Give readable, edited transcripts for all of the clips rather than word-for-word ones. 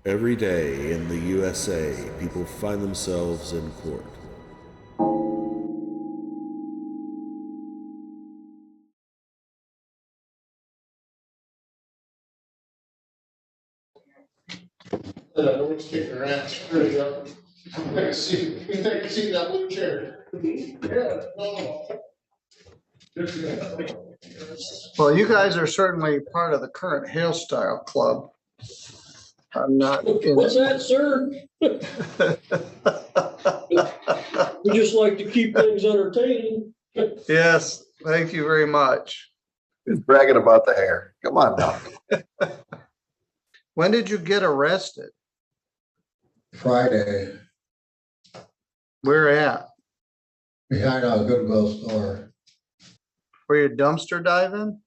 Every day in the USA, people find themselves in court. We're sticking her ass pretty up. See that blue chair? Yeah, no. Well, you guys are certainly part of the current hairstyle club. I'm not in What's it. that, sir? We just like to keep things entertaining. Yes, thank you very much. He's bragging about the hair. Come on now. When did you get arrested? Friday, Where at? behind a Goodwill store. Were you dumpster diving?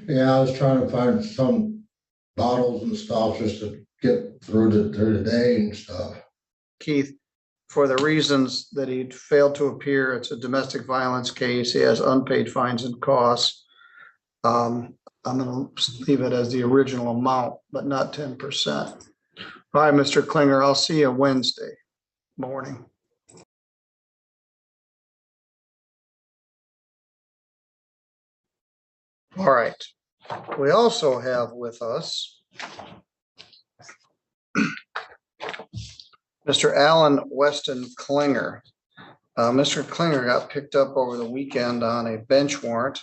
Yeah, I was trying to find some bottles and stuff just to get through the day and stuff. Keith, for the reasons that he failed to appear, it's a domestic violence case. He has unpaid fines and costs. I'm going to leave it as the original amount, but not 10%. All right, Mr. Klinger, I'll see you Wednesday morning. All right. We also have with us Mr. Alan Weston Klinger. Mr. Klinger got picked up over the weekend on a bench warrant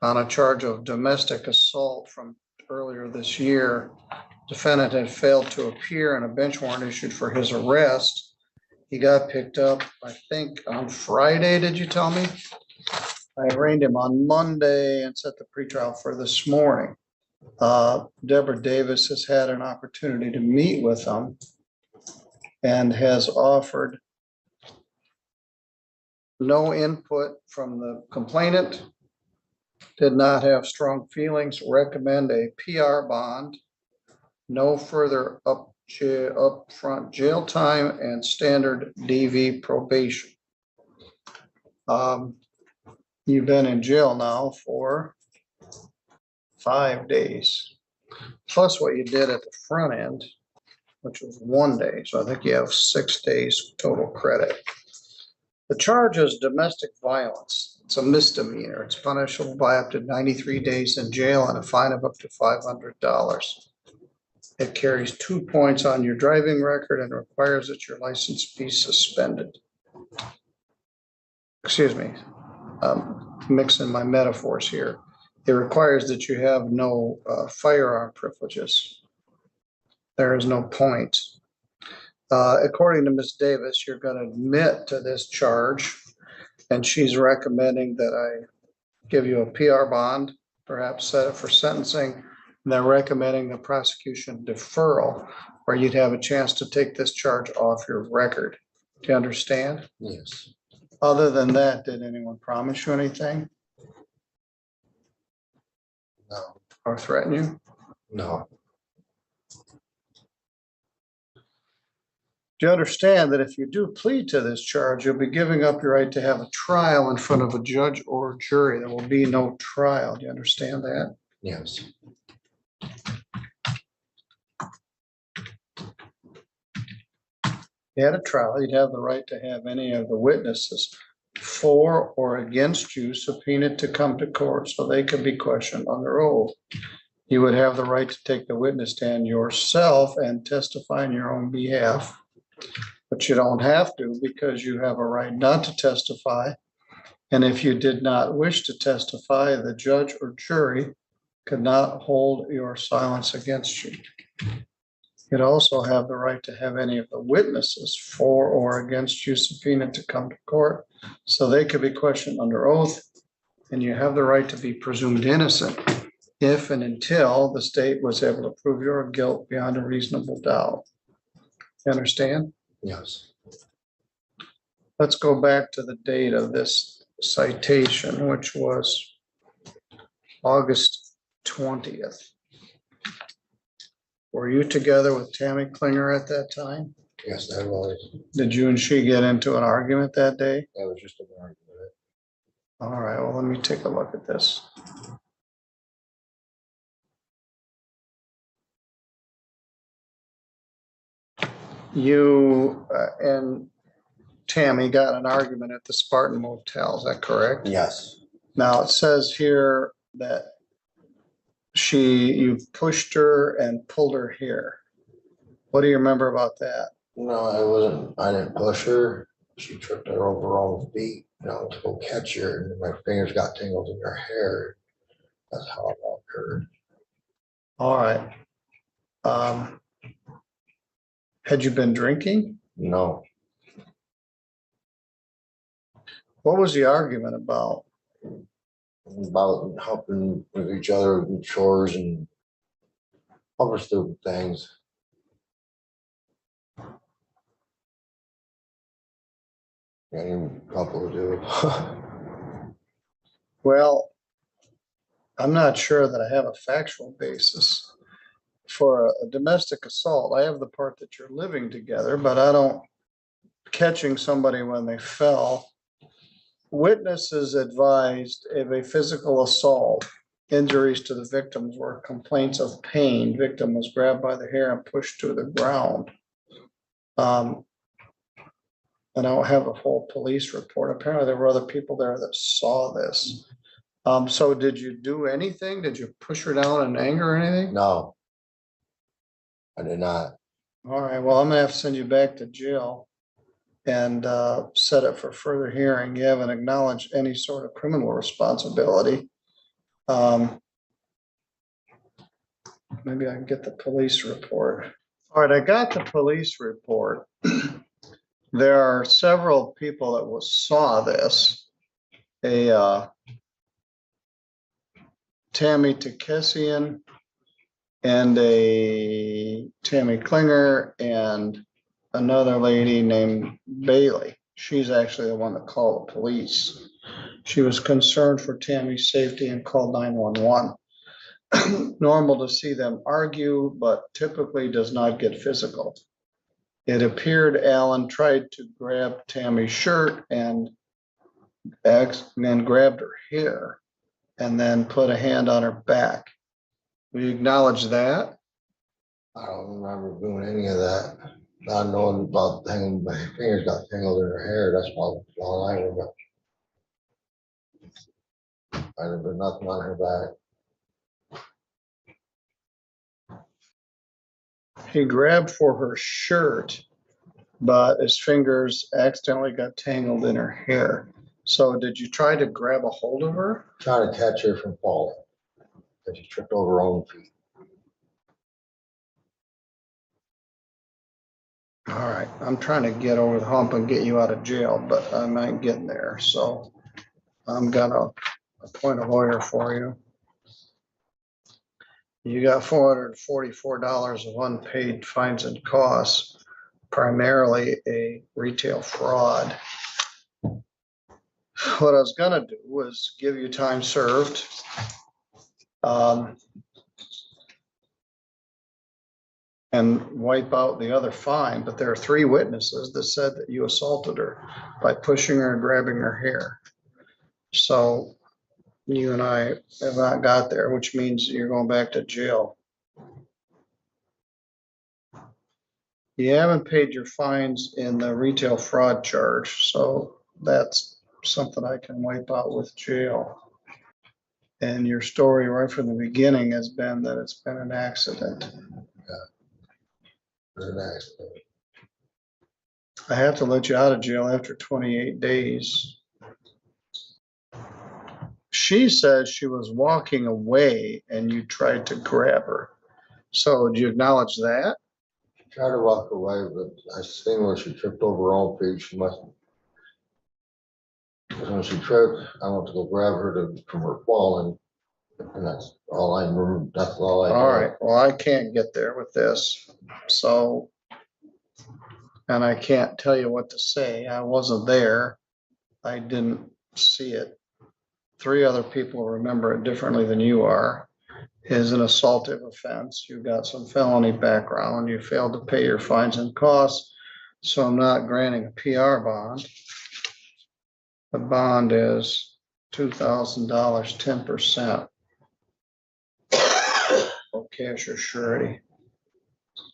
on a charge of domestic assault from earlier this year. Defendant had failed to appear and a bench warrant issued for his arrest. He got picked up, I think, on Friday, did you tell me? I arraigned him on Monday and set the pretrial for this morning. Deborah Davis has had an opportunity to meet with him and has offered no input from the complainant, did not have strong feelings, recommend a PR bond, no further upfront jail time, and standard DV probation. You've been in jail now for 5 days, plus what you did at the front end, which was 1 day. So I think you have 6 days total credit. The charge is domestic violence. It's a misdemeanor. It's punishable by up to 93 days in jail and a fine of up to $500. It carries 2 points on your driving record and requires that your license be suspended. Excuse me, mixing my metaphors here. It requires that you have no firearm privileges. There is no point. According to Ms. Davis, you're going to admit to this charge, and she's recommending that I give you a PR bond, perhaps set it for sentencing, and they're recommending the prosecution deferral, where you'd have a chance to take this charge off your record. Do you understand? Yes. Other than that, did anyone promise you anything No. or threaten you? No. Do you understand that if you do plead to this charge, you'll be giving up your right to have a trial in front of a judge or jury? There will be no trial. Do you understand that? Yes. If you had a trial, you'd have the right to have any of the witnesses for or against you subpoenaed to come to court so they could be questioned under oath. You would have the right to take the witness stand yourself and testify on your own behalf. But you don't have to, because you have a right not to testify. And if you did not wish to testify, the judge or jury could not hold your silence against you. You'd also have the right to have any of the witnesses for or against you subpoenaed to come to court so they could be questioned under oath. And you have the right to be presumed innocent if and until the state was able to prove your guilt beyond a reasonable doubt. You understand? Yes. Let's go back to the date of this citation, which was August 20th. Were you together with Tammy Klinger at that time? Yes, that was. Did you and she get into an argument that day? That was just an argument. All right, well, let me take a look at this. You and Tammy got in an argument at the Spartan Motel, is that correct? Yes. Now, it says here that you pushed her and pulled her hair. What do you remember about that? No, I didn't push her. She tripped over her own feet, to go catch her, and my fingers got tangled in her hair. That's how it all occurred. All right. Had you been drinking? No, What was the argument about? about helping with each other with chores and other stupid things. Any couple do. Well, I'm not sure that I have a factual basis for a domestic assault. I have the part that you're living together, but I don't catching somebody when they fell. Witnesses advised of a physical assault. Injuries to the victims were complaints of pain. Victim was grabbed by the hair and pushed to the ground. I don't have a full police report. Apparently there were other people there that saw this. So did you do anything? Did you push her down in anger or anything? No, I did not. All right, well, I'm gonna have to send you back to jail and set it for further hearing. You haven't acknowledged any sort of criminal responsibility. Maybe I can get the police report. All right, I got the police report. There are several people that saw this. Tammy Takesian and a Tammy Klinger and another lady named Bailey. She's actually the one that called the police. She was concerned for Tammy's safety and called 911. Normal to see them argue, but typically does not get physical. It appeared Alan tried to grab Tammy's shirt and then grabbed her hair and then put a hand on her back. We acknowledge that. I don't remember doing any of that. Not knowing about hanging, my fingers got tangled in her hair. That's all I remember. I remember nothing on her back. He grabbed for her shirt, but his fingers accidentally got tangled in her hair. So did you try to grab a hold of her? Trying to catch her from falling. But she tripped over her own feet. All right, I'm trying to get over the hump and get you out of jail, but I'm not getting there. So I'm gonna appoint a lawyer for you. You got $444 of unpaid fines and costs, primarily a retail fraud. What I was gonna do was give you time served. And wipe out the other fine, but there are 3 witnesses that said that you assaulted her by pushing her and grabbing her hair. So you and I have not got there, which means you're going back to jail. You haven't paid your fines in the retail fraud charge, so that's something I can wipe out with jail. And your story right from the beginning has been that it's been an accident. An accident. I have to let you out of jail after 28 days. She says she was walking away and you tried to grab her. So do you acknowledge that? Tried to walk away, but I seen when she tripped over her own feet. She must. Because when she tripped, I went to go grab her from her falling, and that's all I remember. That's all I. All right. Well, I can't get there with this. So, and I can't tell you what to say. I wasn't there. I didn't see it. 3 other people remember it differently than you are. Is an assaultive offense. You've got some felony background. You failed to pay your fines and costs. So I'm not granting a PR bond. The bond is $2,000, 10%. Or cash or surety.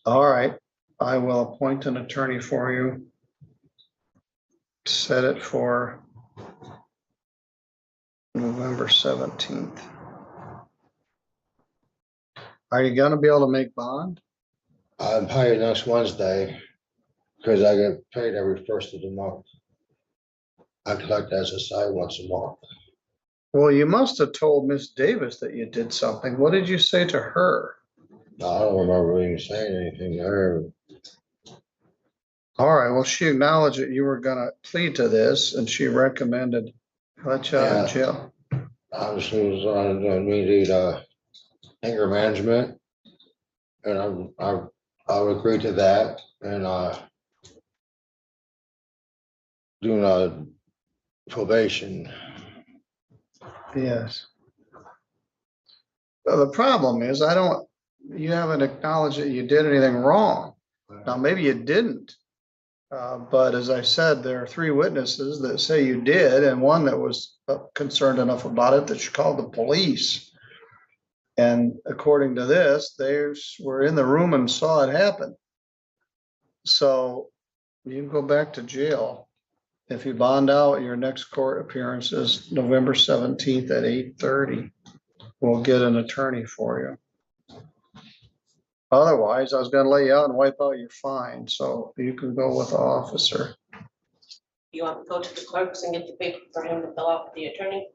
All right. I will appoint an attorney for you. Set it for November 17th. Are you gonna be able to make bond? I'm paid next Wednesday, because I get paid every first of the month. I collect SSI once a month. Well, you must have told Miss Davis that you did something. What did you say to her? I don't remember even saying anything to her. All right, well, she acknowledged that you were gonna plead to this and she recommended let you out of Yeah. jail. Obviously, was on immediate anger management. And I would agree to that and doing a probation. Yes. Well, the problem is you haven't acknowledged that you did anything wrong. Now, maybe you didn't. But as I said, there are 3 witnesses that say you did, and one that was concerned enough about it that she called the police. And according to this, they were in the room and saw it happen. So you can go back to jail. If you bond out, your next court appearance is November 17th at 8:30. We'll get an attorney for you. Otherwise, I was gonna let you out and wipe out your fine, so you can go with the officer. You want to go to the clerks and get the paper for him to fill out with the attorney?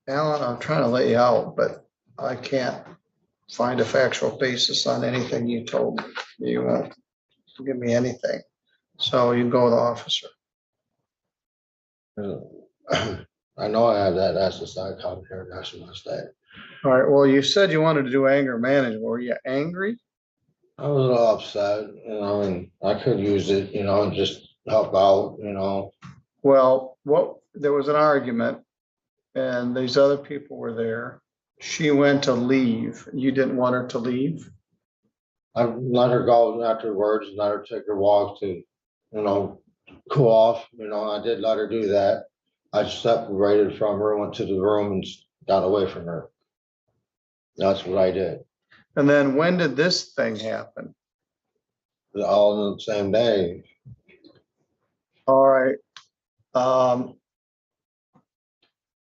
Alan, I'm trying to let you out, but I can't find a factual basis on anything you told me. You won't give me anything. So you go with the officer. I know I have that SSI copy here next Wednesday. All right, well, you said you wanted to do anger management. Were you angry? I was a little upset, and I could use it, and just help out, Well, there was an argument and these other people were there. She went to leave. You didn't want her to leave? I let her go afterwards, let her take her walk to, cool off, I did let her do that. I separated from her, went to the room and got away from her. That's what I did, And then when did this thing happen? all in the same day. All right.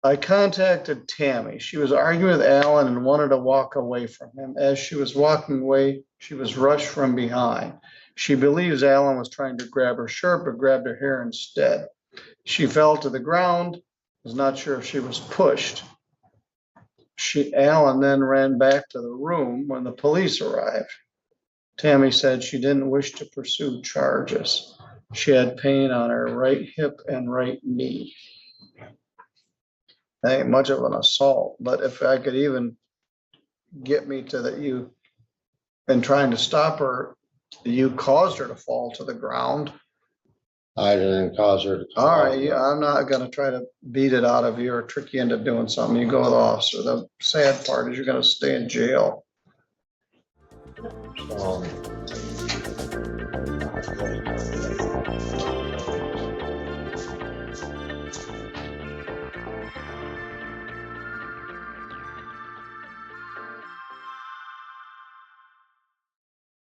I contacted Tammy. She was arguing with Alan and wanted to walk away from him. As she was walking away, she was rushed from behind. She believes Alan was trying to grab her shirt, but grabbed her hair instead. She fell to the ground, was not sure if she was pushed. Alan then ran back to the room when the police arrived. Tammy said she didn't wish to pursue charges. She had pain on her right hip and right knee. That ain't much of an assault, but if I could even get me to that you been trying to stop her, you caused her to fall to the ground. I didn't cause her to. All right, I'm not gonna try to beat it out of you or trick you into doing something. You go with the officer. The sad part is you're gonna stay in jail. So,